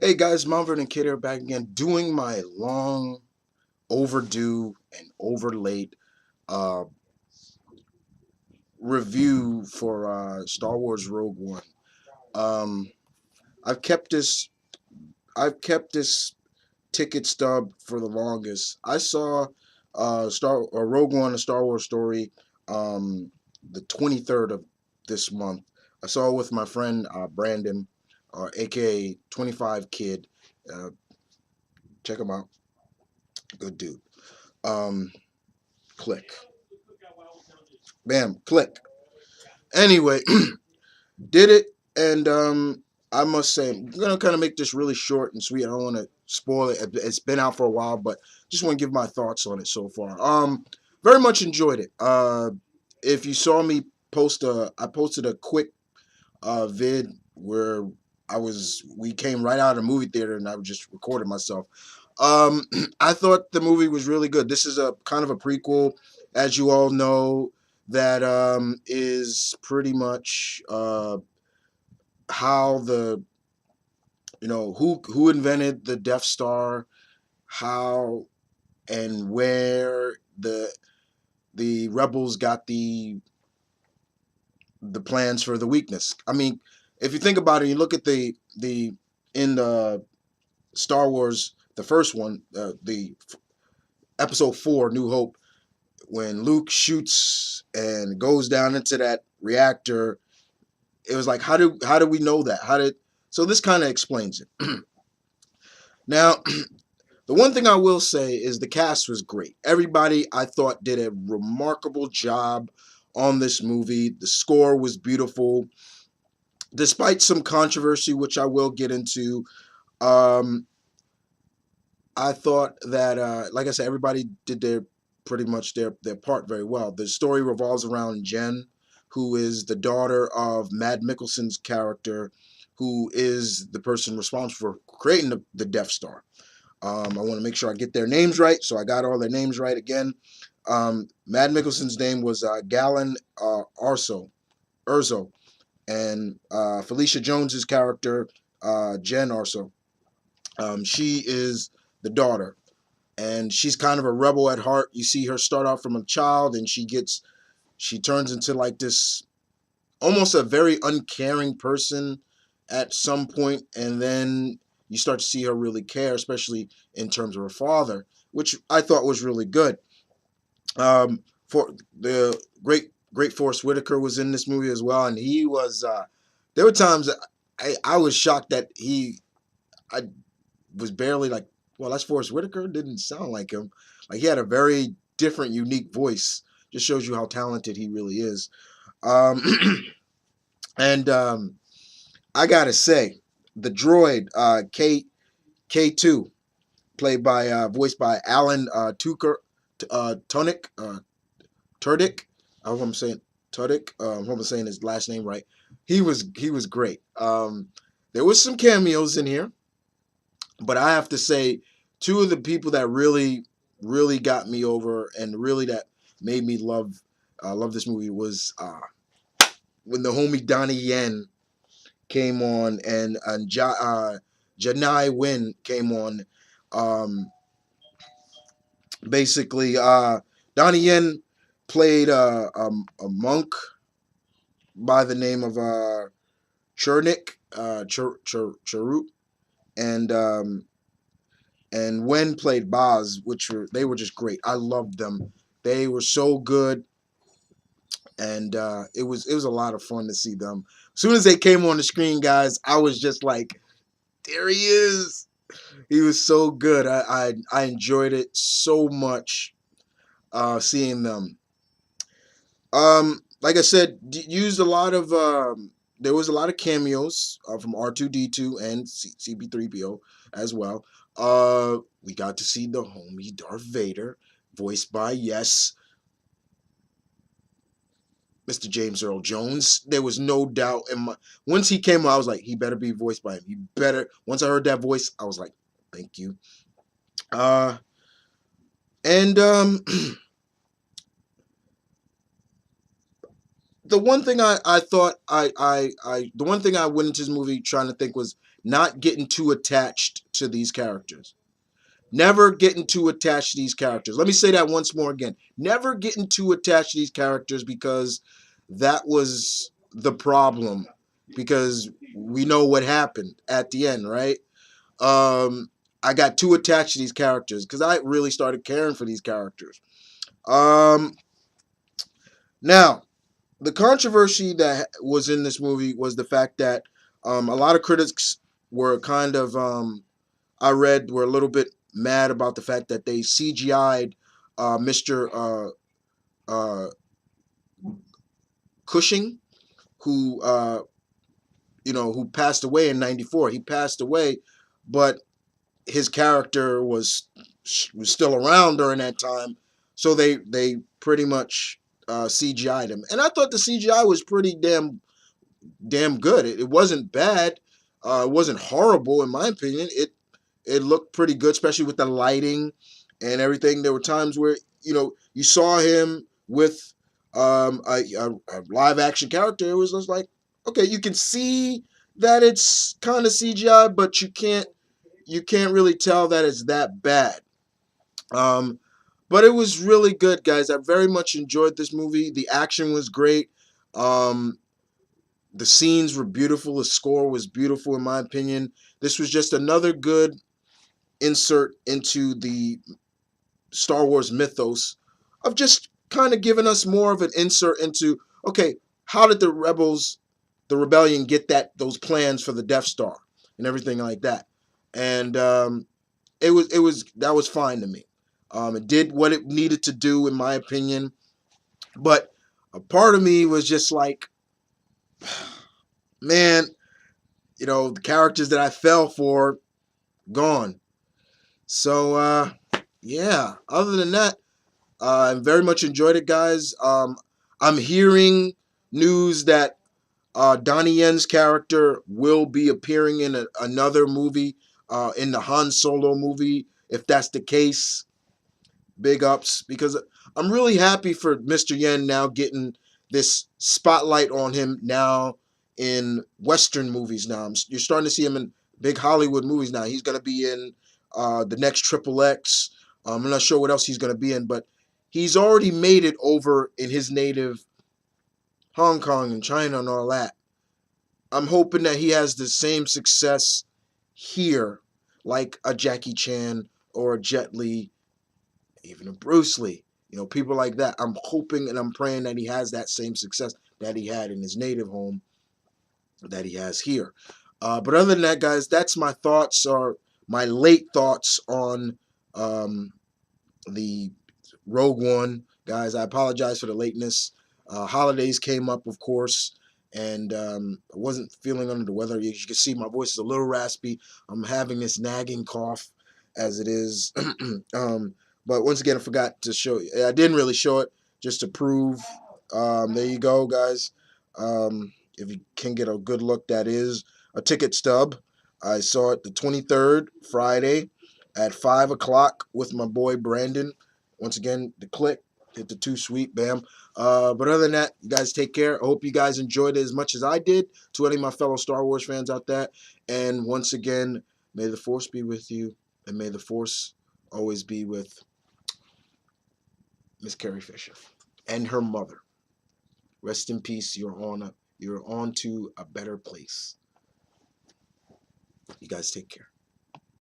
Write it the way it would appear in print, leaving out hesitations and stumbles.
Hey guys, Malvern and Kid are back again doing my long overdue and over late uh, review for Star Wars Rogue One. Um, I've kept this I've kept this ticket stub for the longest. I saw Rogue One, a Star Wars story, the 23rd of this month. I saw it with my friend Brandon, aka 25 Kid. Uh, Check him out, good dude. Um, Click. Bam, click. Anyway, did it, and I must say, I'm gonna kind of make this really short and sweet. I don't want to spoil it. It's been out for a while, but just want to give my thoughts on it so far. Very much enjoyed it. If you saw me I posted a quick vid where we came right out of the movie theater and I just recorded myself. Um, I thought the movie was really good. This is a kind of a prequel, as you all know, that is pretty much how who invented the Death Star, how and where the rebels got the plans for the weakness. I mean, if you think about it, you look at the in the Star Wars, the first one, the Episode 4, New Hope, when Luke shoots and goes down into that reactor. It was like, how do we know that? So this kind of explains it. Now, the one thing I will say is the cast was great. Everybody I thought did a remarkable job on this movie. The score was beautiful, despite some controversy, which I will get into. Um, I thought that, like I said, everybody did their pretty much their part very well. The story revolves around Jen, who is the daughter of Mad Mikkelsen's character, who is the person responsible for creating the Death Star. I want to make sure I get their names right, so I got all their names right again. Mad Mikkelsen's name was Galen Urso, and Felicia Jones's character, Jen Arso. She is the daughter, and she's kind of a rebel at heart. You see her start out from a child, and she turns into like this almost a very uncaring person at some point, and then you start to see her really care, especially in terms of her father, which I thought was really good. For the great Forrest Whitaker was in this movie as well, and he was. There were times that I was shocked that I was barely like, well, that's Forrest Whitaker. Didn't sound like him. Like he had a very different, unique voice. Just shows you how talented he really is. Um, and I gotta say, the droid K2, played by voiced by Alan Tunick Turdick. I hope I'm saying Turdick. I hope I'm saying his last name right. He was great. There was some cameos in here, but I have to say, two of the people that really got me over and really that made me love this movie was when the homie Donnie Yen came on and Janai Wynn came on. Um, Basically, Donnie Yen played a monk by the name of Chernik Cherut, and Wen played Boz, they were just great. I loved them. They were so good, and it was a lot of fun to see them. As soon as they came on the screen, guys, I was just like, there he is. He was so good. I enjoyed it so much seeing them. Like I said, used a lot of. There was a lot of cameos from R2D2 and CP3PO as well. We got to see the homie Darth Vader, voiced by, yes, Mr. James Earl Jones. There was no doubt in my. Once he came, I was like, he better be voiced by him. He better. Once I heard that voice, I was like, thank you. Uh, and the one thing I thought the one thing I went into this movie trying to think was, not getting too attached to these characters. Never getting too attached to these characters. Let me say that once more again. Never getting too attached to these characters, because that was the problem. Because we know what happened at the end, right? I got too attached to these characters because I really started caring for these characters. Um, Now, the controversy that was in this movie was the fact that a lot of critics were kind of, I read, were a little bit mad about the fact that they CGI'd Mr. Uh, Cushing, who who passed away in '94. He passed away, but his character was still around during that time, so they pretty much CGI'd him, and I thought the CGI was pretty damn good. It wasn't bad. It wasn't horrible in my opinion. It looked pretty good, especially with the lighting and everything. There were times where you saw him with a live action character. It was just like, okay, you can see that it's kind of CGI, but you can't really tell that it's that bad. Um, but it was really good, guys. I very much enjoyed this movie. The action was great. Um, the scenes were beautiful. The score was beautiful, in my opinion. This was just another good insert into the Star Wars mythos of just kind of giving us more of an insert into, okay, how did the rebellion, get those plans for the Death Star and everything like that, and it was that was fine to me. It did what it needed to do, in my opinion, but a part of me was just like, man, the characters that I fell for, gone. So yeah. Other than that, I very much enjoyed it, guys. I'm hearing news that Donnie Yen's character will be appearing in another movie, in the Han Solo movie. If that's the case, big ups, because I'm really happy for Mr. Yen now getting this spotlight on him now in Western movies. Now you're starting to see him in big Hollywood movies now. He's going to be in the next Triple X. I'm not sure what else he's going to be in, but he's already made it over in his native Hong Kong and China and all that. I'm hoping that he has the same success here, like a Jackie Chan or a Jet Li, even a Bruce Lee, people like that. I'm hoping and I'm praying that he has that same success that he had in his native home that he has here. But other than that, guys, that's my thoughts, or my late thoughts on um, the Rogue One. Guys, I apologize for the lateness. Holidays came up, of course, and I wasn't feeling under the weather. As you can see, my voice is a little raspy. I'm having this nagging cough as it is. But once again, I forgot to show you. I didn't really show it, just to prove. There you go, guys. If you can get a good look, that is a ticket stub. I saw it the 23rd, Friday, at 5 o'clock with my boy Brandon. Once again, the click, hit the two sweet, bam. But other than that, you guys take care. I hope you guys enjoyed it as much as I did. To any of my fellow Star Wars fans out there. And once again, may the Force be with you, and may the Force always be with Miss Carrie Fisher and her mother. Rest in peace. You're on to a better place. You guys take care.